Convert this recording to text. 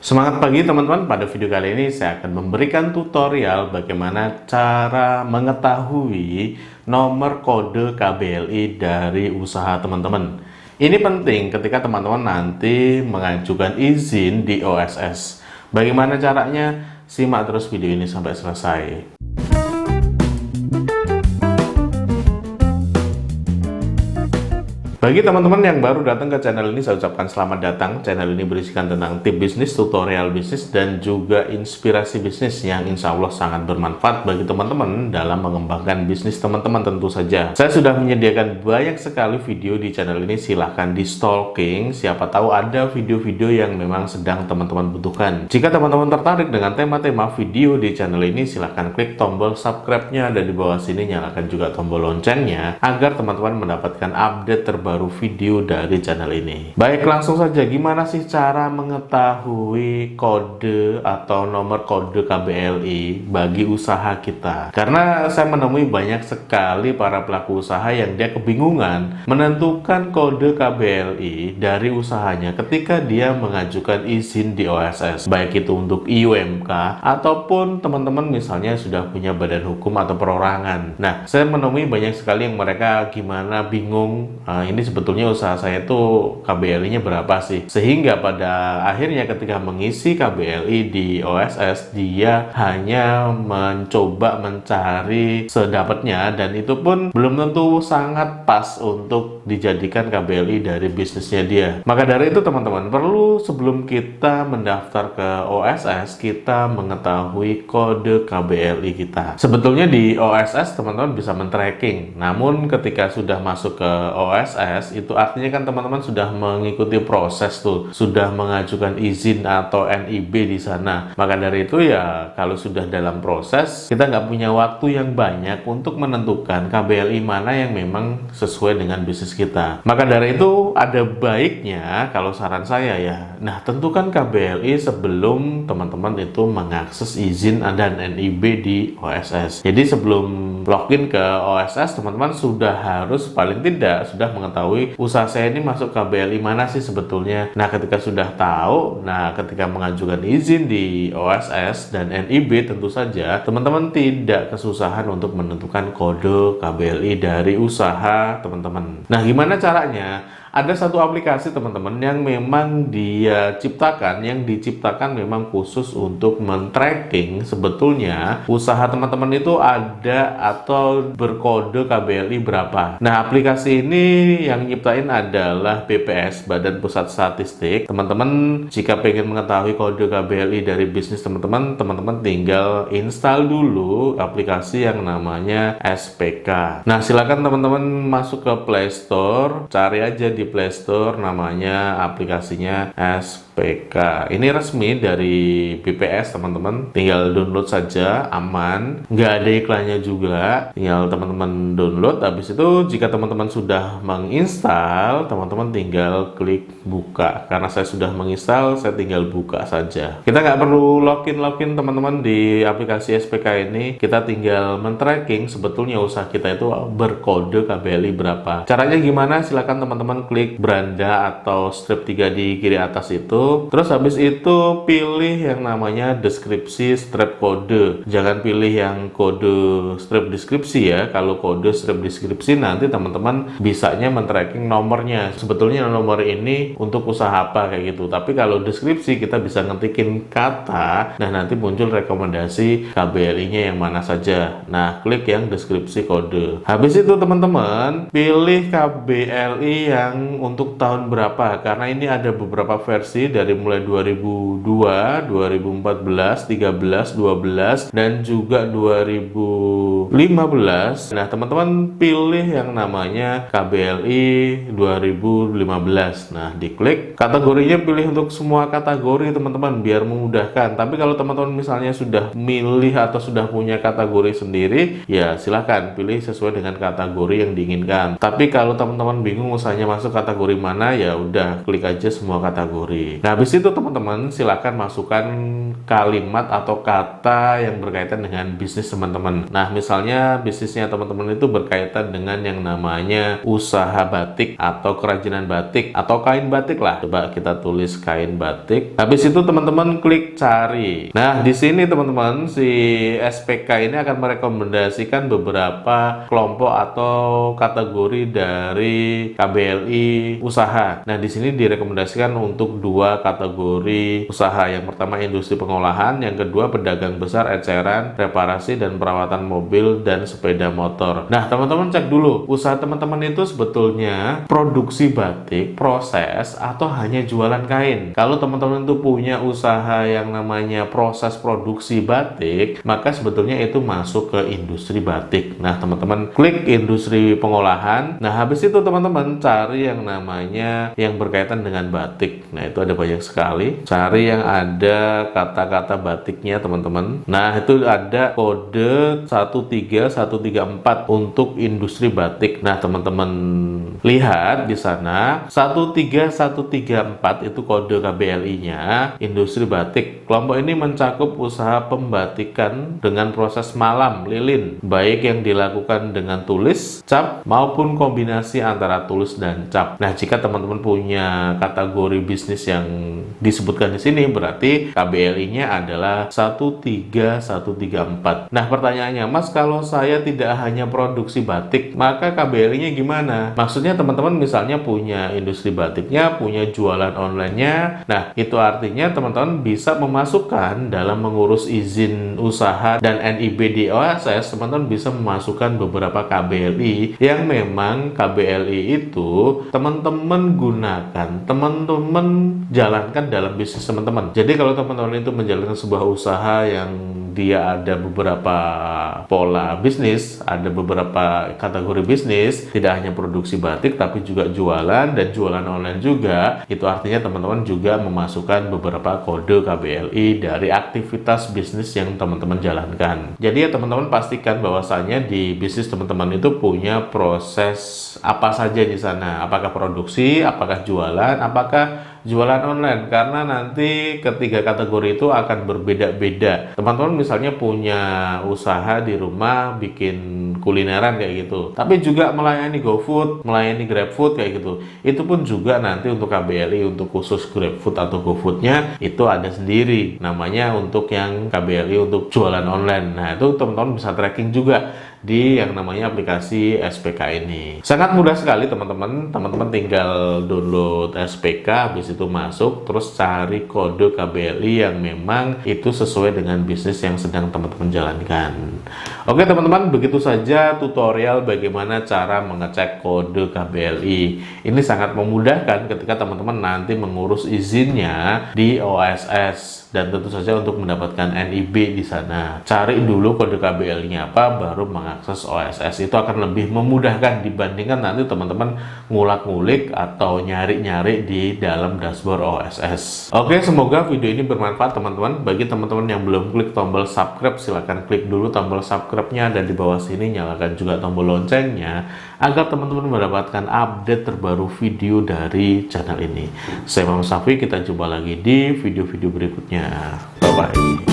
Semangat pagi teman-teman, pada video kali ini saya akan memberikan tutorial bagaimana cara mengetahui nomor kode KBLI dari usaha teman-teman. Ini penting ketika teman-teman nanti mengajukan izin di OSS. Bagaimana caranya? Simak terus video ini sampai selesai. Bagi teman-teman yang baru datang ke channel ini, saya ucapkan selamat datang. Channel ini berisikan tentang tip bisnis, tutorial bisnis, dan juga inspirasi bisnis yang insya Allah sangat bermanfaat bagi teman-teman dalam mengembangkan bisnis teman-teman tentu saja. Saya sudah menyediakan banyak sekali video di channel ini, silahkan di stalking. Siapa tahu ada video-video yang memang sedang teman-teman butuhkan. Jika teman-teman tertarik dengan tema-tema video di channel ini, silahkan klik tombol subscribe-nya dan di bawah sini nyalakan juga tombol loncengnya agar teman-teman mendapatkan update terbaru video dari channel ini. Baik, langsung saja, gimana sih cara mengetahui kode atau nomor kode KBLI bagi usaha kita? Karena saya menemui banyak sekali para pelaku usaha yang dia kebingungan menentukan kode KBLI dari usahanya ketika dia mengajukan izin di OSS, baik itu untuk IUMK ataupun teman-teman misalnya sudah punya badan hukum atau perorangan. Nah, saya menemui banyak sekali yang mereka gimana bingung, ini sebetulnya usaha saya itu KBLI-nya berapa sih? Sehingga pada akhirnya ketika mengisi KBLI di OSS, dia hanya mencoba mencari sedapatnya dan itu pun belum tentu sangat pas untuk dijadikan KBLI dari bisnisnya dia. Maka dari itu teman-teman, perlu sebelum kita mendaftar ke OSS, kita mengetahui kode KBLI kita. Sebetulnya di OSS teman-teman bisa men-tracking, namun ketika sudah masuk ke OSS, itu artinya kan teman-teman sudah mengikuti proses tuh, sudah mengajukan izin atau NIB di sana. Maka dari itu ya, kalau sudah dalam proses, kita nggak punya waktu yang banyak untuk menentukan KBLI mana yang memang sesuai dengan bisnis kita. Maka dari itu ada baiknya, kalau saran saya ya, nah tentukan KBLI sebelum teman-teman itu mengakses izin dan NIB di OSS. Jadi sebelum login ke OSS, teman-teman sudah harus paling tidak sudah mengetahui usaha saya ini masuk KBLI mana sih sebetulnya. Nah, ketika sudah tahu, nah ketika mengajukan izin di OSS dan NIB, tentu saja teman-teman tidak kesusahan untuk menentukan kode KBLI dari usaha teman-teman. Nah, gimana caranya? Ada satu aplikasi teman-teman yang memang dia ciptakan, yang diciptakan memang khusus untuk men-tracking sebetulnya usaha teman-teman itu ada atau berkode KBLI berapa. Nah, aplikasi ini yang nyiptain adalah BPS, Badan Pusat Statistik. Teman-teman jika pengen mengetahui kode KBLI dari bisnis teman-teman, teman-teman tinggal install dulu aplikasi yang namanya SPK. Nah, silakan teman-teman masuk ke Play Store, cari aja di Play Store namanya aplikasinya SPK. Ini resmi dari BPS teman-teman, tinggal download saja, aman, nggak ada iklannya juga, tinggal teman-teman download. Habis itu jika teman-teman sudah menginstal, teman-teman tinggal klik buka. Karena saya sudah menginstal, saya tinggal buka saja. Kita nggak perlu login teman-teman di aplikasi SPK ini, kita tinggal men-tracking sebetulnya usaha kita itu berkode KBLI berapa. Caranya gimana? Silakan teman-teman klik beranda atau strip 3 di kiri atas itu. Terus habis itu pilih yang namanya deskripsi strip kode. Jangan pilih yang kode strip deskripsi ya. Kalau kode strip deskripsi nanti teman-teman bisanya men-tracking nomornya. Sebetulnya nomor ini untuk usaha apa kayak gitu. Tapi kalau deskripsi kita bisa ngetikin kata, nah nanti muncul rekomendasi KBLI-nya yang mana saja. Nah, klik yang deskripsi kode. Habis itu teman-teman pilih KBLI yang untuk tahun berapa, karena ini ada beberapa versi dari mulai 2002, 2014, 13, 12 dan juga 2015. Nah, teman-teman pilih yang namanya KBLI 2015. Nah, diklik. Kategorinya pilih untuk semua kategori teman-teman biar memudahkan. Tapi kalau teman-teman misalnya sudah milih atau sudah punya kategori sendiri, ya silahkan pilih sesuai dengan kategori yang diinginkan. Tapi kalau teman-teman bingung usahanya masuk kategori mana, ya udah klik aja semua kategori. Nah, habis itu teman-teman silakan masukkan kalimat atau kata yang berkaitan dengan bisnis teman-teman. Nah, misalnya bisnisnya teman-teman itu berkaitan dengan yang namanya usaha batik atau kerajinan batik atau kain batik lah. Coba kita tulis kain batik. Habis itu teman-teman klik cari. Nah, di sini teman-teman si SPK ini akan merekomendasikan beberapa kelompok atau kategori dari KBLI usaha. Nah, di sini direkomendasikan untuk dua kategori usaha. Yang pertama industri pengolahan, yang kedua pedagang besar, eceran, reparasi dan perawatan mobil dan sepeda motor. Nah, teman-teman cek dulu usaha teman-teman itu sebetulnya produksi batik, proses, atau hanya jualan kain. Kalau teman-teman itu punya usaha yang namanya proses produksi batik, maka sebetulnya itu masuk ke industri batik. Nah, teman-teman klik industri pengolahan. Nah, habis itu teman-teman cari yang namanya yang berkaitan dengan batik. Nah, itu ada banyak sekali. Cari yang ada kata-kata batiknya teman-teman. Nah, itu ada kode 13134 untuk industri batik. Nah, teman-teman lihat di sana 13134 itu kode KBLI-nya industri batik. Kelompok ini mencakup usaha pembatikan dengan proses malam, lilin, baik yang dilakukan dengan tulis, cap, maupun kombinasi antara tulis dan cap. Nah, jika teman-teman punya kategori bisnis yang disebutkan di sini, berarti KBLI-nya adalah 13134. Nah, pertanyaannya, Mas, kalau saya tidak hanya produksi batik, maka KBLI-nya gimana? Maksudnya teman-teman misalnya punya industri batiknya, punya jualan online-nya. Nah, itu artinya teman-teman bisa memasukkan dalam mengurus izin usaha dan NIB di OSS, teman-teman bisa memasukkan beberapa KBLI yang memang KBLI itu teman-teman gunakan, teman-teman jalankan dalam bisnis teman-teman. Jadi kalau teman-teman itu menjalankan sebuah usaha yang dia ada beberapa pola bisnis, ada beberapa kategori bisnis, tidak hanya produksi batik tapi juga jualan dan jualan online juga, itu artinya teman-teman juga memasukkan beberapa kode KBLI dari aktivitas bisnis yang teman-teman jalankan. Jadi ya teman-teman pastikan bahwasanya di bisnis teman-teman itu punya proses apa saja di sana, apakah produksi, apakah jualan, apakah jualan online, karena nanti ketiga kategori itu akan berbeda-beda. Teman-teman misalnya punya usaha di rumah bikin kulineran kayak gitu, tapi juga melayani GoFood, melayani GrabFood kayak gitu. Itu pun juga nanti untuk KBLI untuk khusus GrabFood atau GoFoodnya itu ada sendiri, namanya untuk yang KBLI untuk jualan online. Nah, itu teman-teman bisa tracking juga di yang namanya aplikasi SPK ini. Sangat mudah sekali teman-teman. Teman-teman tinggal download SPK, habis itu masuk, terus cari kode KBLI yang memang itu sesuai dengan bisnis yang sedang teman-teman jalankan. Oke teman-teman, begitu saja tutorial bagaimana cara mengecek kode KBLI. Ini sangat memudahkan ketika teman-teman nanti mengurus izinnya di OSS. Dan tentu saja untuk mendapatkan NIB di sana, cari dulu kode KBLI-nya apa, baru mengakses OSS. Itu akan lebih memudahkan dibandingkan nanti teman-teman ngulak-ngulik atau nyari-nyari di dalam dashboard OSS. Oke, semoga video ini bermanfaat teman-teman. Bagi teman-teman yang belum klik tombol subscribe, silahkan klik dulu tombol subscribe-nya, dan di bawah sini nyalakan juga tombol loncengnya agar teman-teman mendapatkan update terbaru video dari channel ini. Saya Muhammad Safi, kita jumpa lagi di video-video berikutnya. Bye-bye.